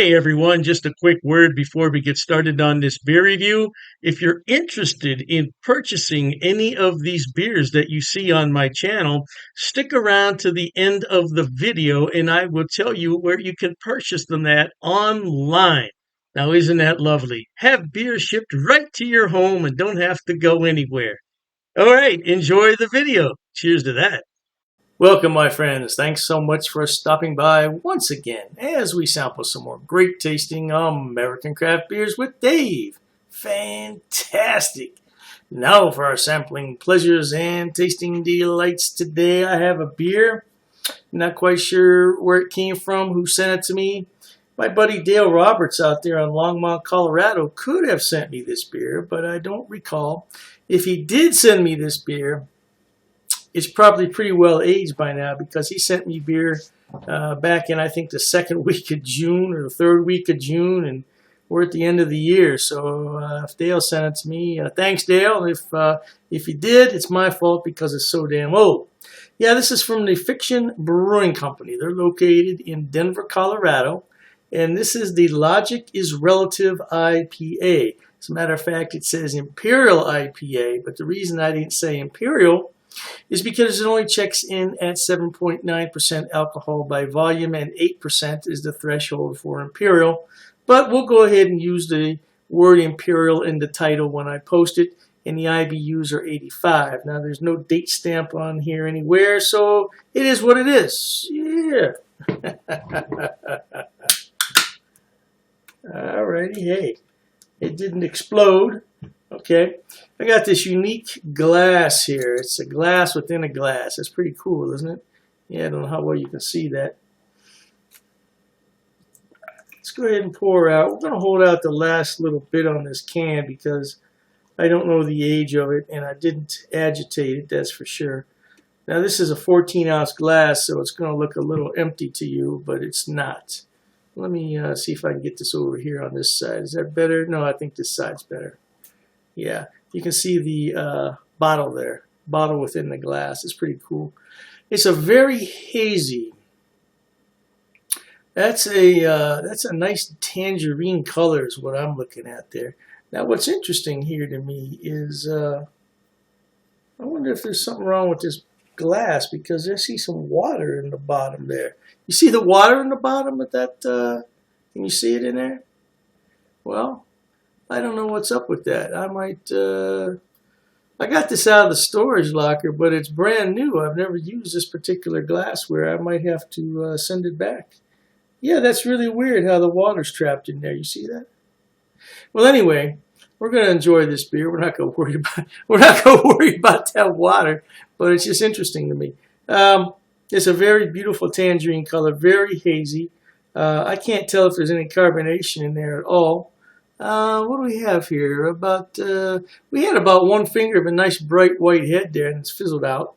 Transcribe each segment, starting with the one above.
Hey everyone, just a quick word before we get started on this beer review. If you're interested in purchasing any of these beers that you see on my channel, stick around to the end of the video and I will tell you where you can purchase them at online. Now, isn't that lovely? Have beer shipped right to your home and don't have to go anywhere. All right, enjoy the video. Cheers to that. Welcome, my friends. Thanks so much for stopping by once again as we sample some more great tasting American craft beers with Dave. Fantastic. Now for our sampling pleasures and tasting delights today, I have a beer. Not quite sure where it came from, who sent it to me. My buddy Dale Roberts out there in Longmont, Colorado could have sent me this beer, but I don't recall. If he did send me this beer, it's probably pretty well aged by now because he sent me beer back in, I think, the second week of June or the third week of June, and we're at the end of the year. So if Dale sent it to me, thanks, Dale. If you did, it's my fault because it's so damn old. Yeah, this is from the Fiction Brewing Company. They're located in Denver, Colorado, and this is the Logic is Relative IPA. As a matter of fact, it says Imperial IPA, but the reason I didn't say Imperial is because it only checks in at 7.9% alcohol by volume, and 8% is the threshold for Imperial. But we'll go ahead and use the word Imperial in the title when I post it, and the IBUs are 85. Now, there's no date stamp on here anywhere, so it is what it is. Yeah. Alrighty, hey. It didn't explode. Okay, I got this unique glass here. It's a glass within a glass. It's pretty cool, isn't it? Yeah, I don't know how well you can see that. Let's go ahead and pour out. We're going to hold out the last little bit on this can because I don't know the age of it, and I didn't agitate it, that's for sure. Now, this is a 14-ounce glass, so it's going to look a little empty to you, but it's not. Let me see if I can get this over here on this side. Is that better? No, I think this side's better. Yeah, you can see the bottle there, bottle within the glass. It's pretty cool. It's a very hazy. That's a nice tangerine color is what I'm looking at there. Now, what's interesting here to me is I wonder if there's something wrong with this glass because I see some water in the bottom there. You see the water in the bottom of that? Can you see it in there? Well, I don't know what's up with that. I got this out of the storage locker, but it's brand new. I've never used this particular glassware. I might have to send it back. Yeah, that's really weird how the water's trapped in there. You see that? Well, anyway, we're going to enjoy this beer. We're not going to worry about that water, but it's just interesting to me. It's a very beautiful tangerine color, very hazy. I can't tell if there's any carbonation in there at all. What do we have here? We had about one finger of a nice bright white head there, and it's fizzled out.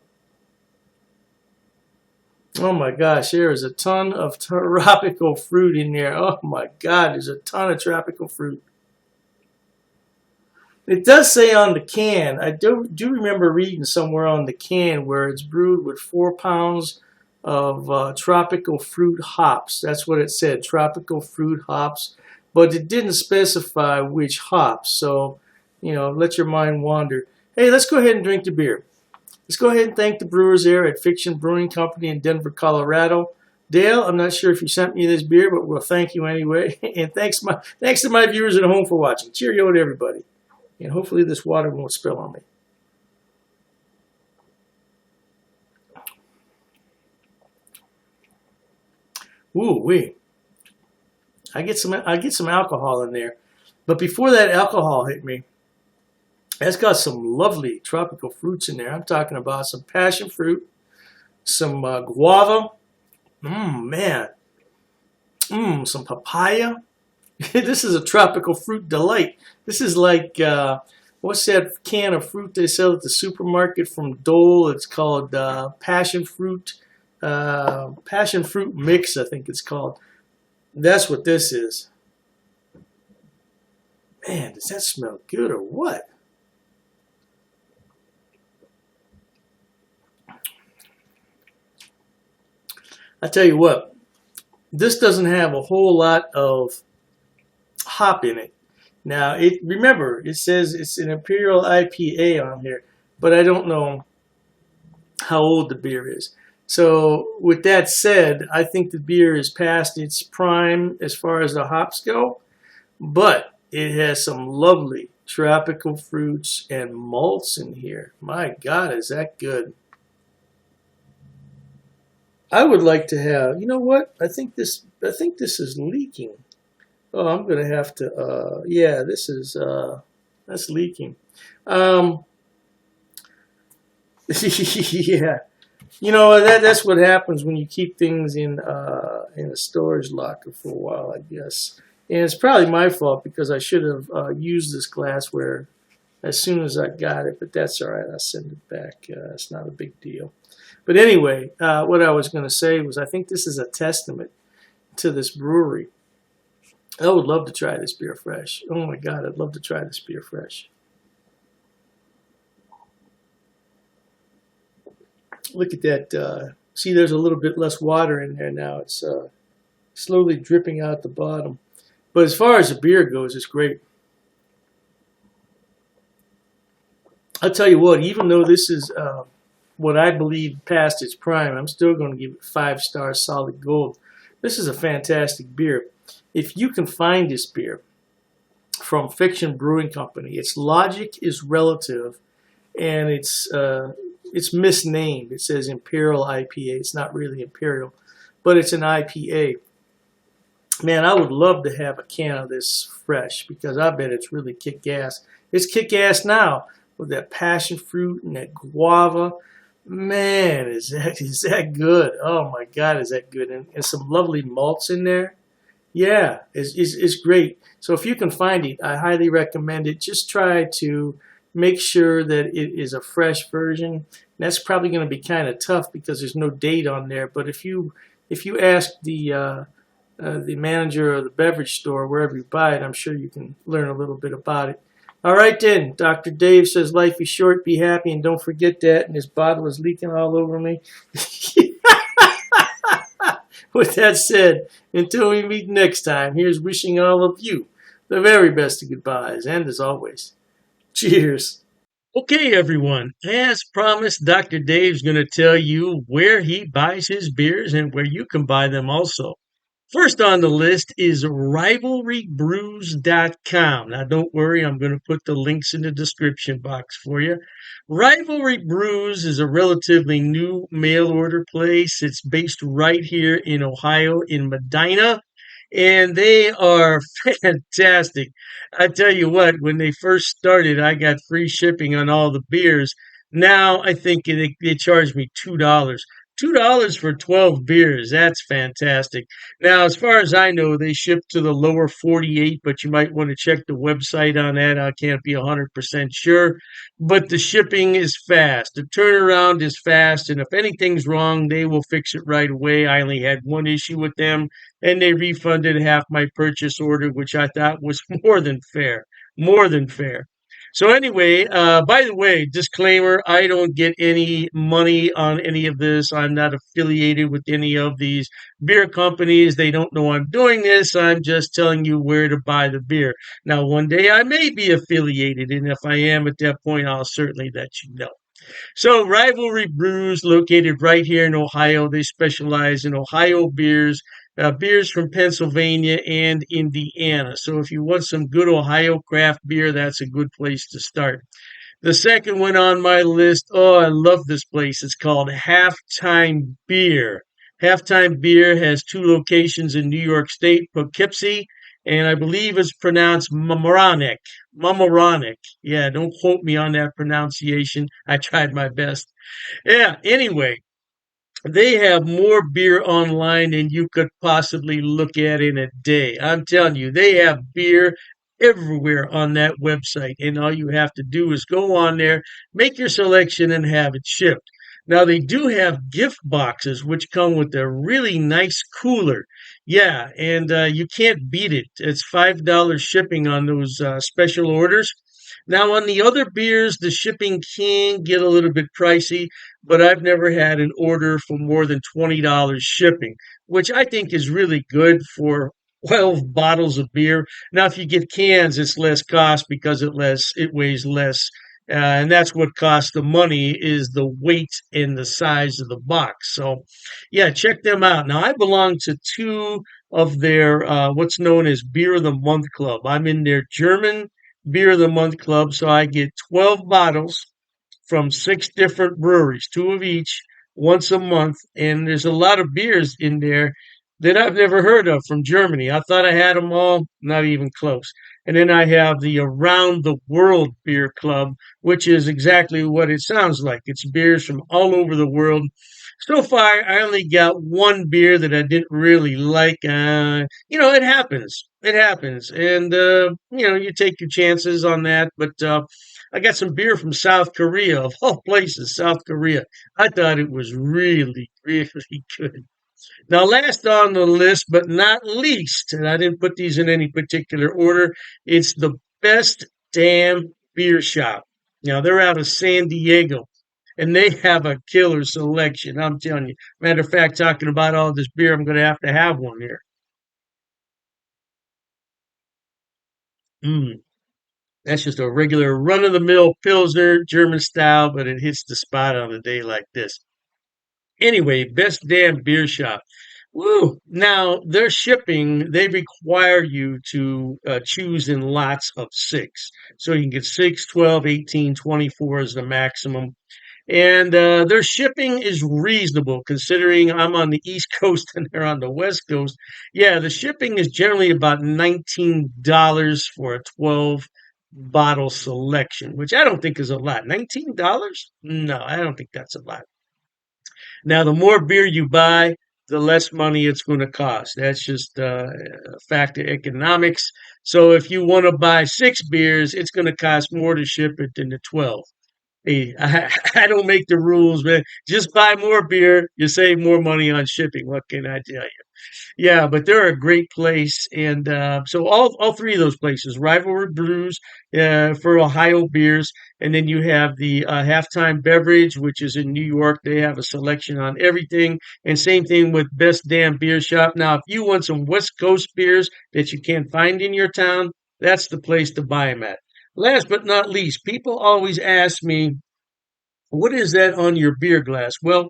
Oh my gosh, there is a ton of tropical fruit in there. Oh my God, there's a ton of tropical fruit. It does say on the can, I do remember reading somewhere on the can where it's brewed with 4 pounds of tropical fruit hops. That's what it said, tropical fruit hops. But it didn't specify which hops, so, you know, let your mind wander. Hey, let's go ahead and drink the beer. Let's go ahead and thank the brewers there at Fiction Brewing Company in Denver, Colorado. Dale, I'm not sure if you sent me this beer, but we'll thank you anyway. And thanks to my viewers at home for watching. Cheerio to everybody. And hopefully this water won't spill on me. Ooh wee. I get some alcohol in there. But before that alcohol hit me, it's got some lovely tropical fruits in there. I'm talking about some passion fruit, some guava. Man. Some papaya. This is a tropical fruit delight. This is like, what's that can of fruit they sell at the supermarket from Dole? It's called passion fruit mix, I think it's called. That's what this is. Man, does that smell good or what? I tell you what, This doesn't have a whole lot of hop in it. Now, remember it says it's an Imperial IPA on here, but I don't know how old the beer is. So, with that said, I think the beer is past its prime as far as the hops go, but it has some lovely tropical fruits and malts in here. My God, is that good? I would like to have. You know what? I think this is leaking. Oh, I'm gonna have to. Yeah, this is. That's leaking. Um, yeah. That's what happens when you keep things in a storage locker for a while, I guess. And it's probably my fault because I should have used this glassware as soon as I got it, but that's all right. I'll send it back. It's not a big deal. But anyway, what I was going to say was I think this is a testament to this brewery. I would love to try this beer fresh. Oh my God, I'd love to try this beer fresh. Look at that. See, there's a little bit less water in there now. It's slowly dripping out the bottom. But as far as the beer goes, it's great. I'll tell you what, even though this is what I believe past its prime, I'm still going to give it 5 stars solid gold. This is a fantastic beer. If you can find this beer from Fiction Brewing Company, its logic is relative, and it's misnamed. It says Imperial IPA. It's not really Imperial, but it's an IPA. Man, I would love to have a can of this fresh because I bet it's really kick-ass. It's kick-ass now with that passion fruit and that guava. Man, is that good? Oh my God, is that good? And some lovely malts in there. Yeah, it's great. So if you can find it, I highly recommend it. Just try to make sure that it is a fresh version. That's probably going to be kind of tough because there's no date on there. But if you ask the manager of the beverage store wherever you buy it, I'm sure you can learn a little bit about it. All right then, Dr. Dave says life is short, be happy, and don't forget that. And this bottle is leaking all over me. With that said, until we meet next time, here's wishing all of you the very best of goodbyes. And as always, cheers. Okay, everyone. As promised, Dr. Dave's going to tell you where he buys his beers and where you can buy them also. First on the list is rivalrybrews.com. Now, don't worry, I'm going to put the links in the description box for you. Rivalry Brews is a relatively new mail order place. It's based right here in Ohio, in Medina, and they are fantastic. I tell you what, when they first started, I got free shipping on all the beers. Now I think they charge me $2. $2 for 12 beers. That's fantastic. Now, as far as I know, they ship to the lower 48, but you might want to check the website on that. I can't be 100% sure, but the shipping is fast. The turnaround is fast, and if anything's wrong, they will fix it right away. I only had one issue with them, and they refunded half my purchase order, which I thought was more than fair. More than fair. So anyway, by the way, disclaimer, I don't get any money on any of this. I'm not affiliated with any of these beer companies. They don't know I'm doing this. I'm just telling you where to buy the beer. Now, one day I may be affiliated, and if I am at that point, I'll certainly let you know. So, Rivalry Brews, located right here in Ohio, they specialize in Ohio beers, beers from Pennsylvania and Indiana. So, if you want some good Ohio craft beer, that's a good place to start. The second one on my list, oh, I love this place. It's called Halftime Beer. Halftime Beer has two locations in New York State, Poughkeepsie, and I believe it's pronounced Mamaroneck. Mamaroneck. Yeah, don't quote me on that pronunciation. I tried my best. Yeah, anyway, they have more beer online than you could possibly look at in a day. I'm telling you, they have beer everywhere on that website. And all you have to do is go on there, make your selection, and have it shipped. Now, they do have gift boxes, which come with a really nice cooler. Yeah, and you can't beat it. It's $5 shipping on those special orders. Now, on the other beers, the shipping can get a little bit pricey, but I've never had an order for more than $20 shipping, which I think is really good for 12 bottles of beer. Now, if you get cans, it's less cost because it weighs less. And that's what costs the money is the weight and the size of the box. So, yeah, check them out. Now, I belong to two of their what's known as Beer of the Month Club. I'm in their German Beer of the Month Club, so I get 12 bottles from six different breweries, two of each, once a month. And there's a lot of beers in there that I've never heard of from Germany. I thought I had them all, not even close. And then I have the Around the World Beer Club, which is exactly what it sounds like. It's beers from all over the world. So far, I only got one beer that I didn't really like. It happens. It happens. And, you take your chances on that. But I got some beer from South Korea, of all places, South Korea. I thought it was really, really good. Now, last on the list, but not least, and I didn't put these in any particular order, it's the Best Damn Beer Shop. Now, they're out of San Diego, and they have a killer selection. I'm telling you. Matter of fact, talking about all this beer, I'm going to have one here. Mm, that's just a regular run of the mill Pilsner, German style, but it hits the spot on a day like this. Anyway, Best Damn Beer Shop. Woo! Now, their shipping, they require you to choose in lots of six. So you can get 6, 12, 18, 24 is the maximum. And their shipping is reasonable considering I'm on the East Coast and they're on the West Coast. Yeah, the shipping is generally about $19 for a 12 bottle selection, which I don't think is a lot. $19? No, I don't think that's a lot. Now, the more beer you buy, the less money it's going to cost. That's just a fact of economics. So if you want to buy six beers, it's going to cost more to ship it than the 12. Hey, I don't make the rules, man. Just buy more beer. You save more money on shipping. What can I tell you? Yeah, but they're a great place, and so all three of those places, Rivalry Brews for Ohio beers, and then you have the Halftime Beverage, which is in New York. They have a selection on everything, and same thing with Best Damn Beer Shop. Now, if you want some West Coast beers that you can't find in your town, that's the place to buy them at. Last but not least, people always ask me, what is that on your beer glass? Well,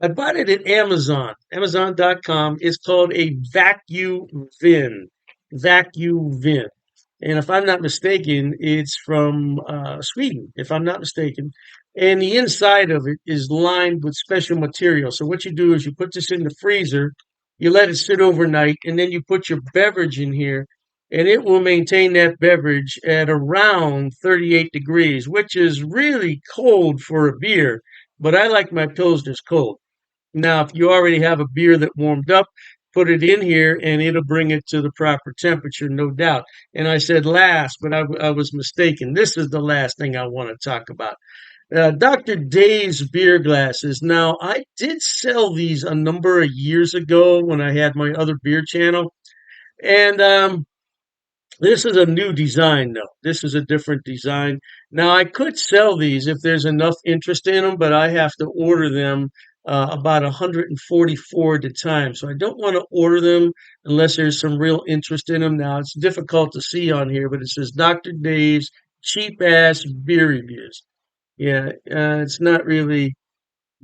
I bought it at Amazon, Amazon.com. It's called a vacuum vin. Vacuum vin. And if I'm not mistaken, it's from Sweden, if I'm not mistaken. And the inside of it is lined with special material. So what you do is you put this in the freezer, you let it sit overnight, and then you put your beverage in here, and it will maintain that beverage at around 38 degrees, which is really cold for a beer. But I like my Pilsners cold. Now, if you already have a beer that warmed up, put it in here and it'll bring it to the proper temperature, no doubt. And I said last, but I was mistaken. This is the last thing I want to talk about. Dr. Dave's beer glasses. Now, I did sell these a number of years ago when I had my other beer channel. And this is a new design, though. This is a different design. Now, I could sell these if there's enough interest in them, but I have to order them about 144 at a time. So I don't want to order them unless there's some real interest in them. Now, it's difficult to see on here, but it says Dr. Dave's cheap ass beer reviews. Yeah, it's not really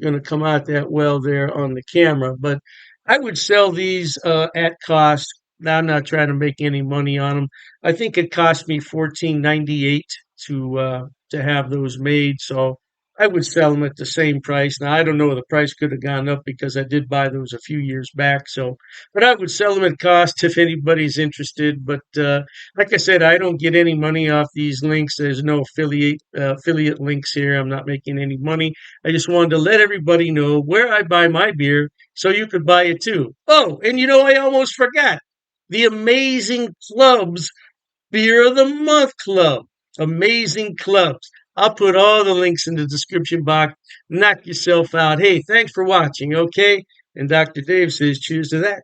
going to come out that well there on the camera. But I would sell these at cost. Now, I'm not trying to make any money on them. I think it cost me 14.98 to have those made. So I would sell them at the same price. Now I don't know the price could have gone up because I did buy those a few years back. So, but I would sell them at cost if anybody's interested. But like I said, I don't get any money off these links. There's no affiliate links here. I'm not making any money. I just wanted to let everybody know where I buy my beer so you could buy it too. Oh, and I almost forgot the Amazing Clubs Beer of the Month Club. Amazing clubs. I'll put all the links in the description box. Knock yourself out. Hey, thanks for watching, okay? And Dr. Dave says cheers to that.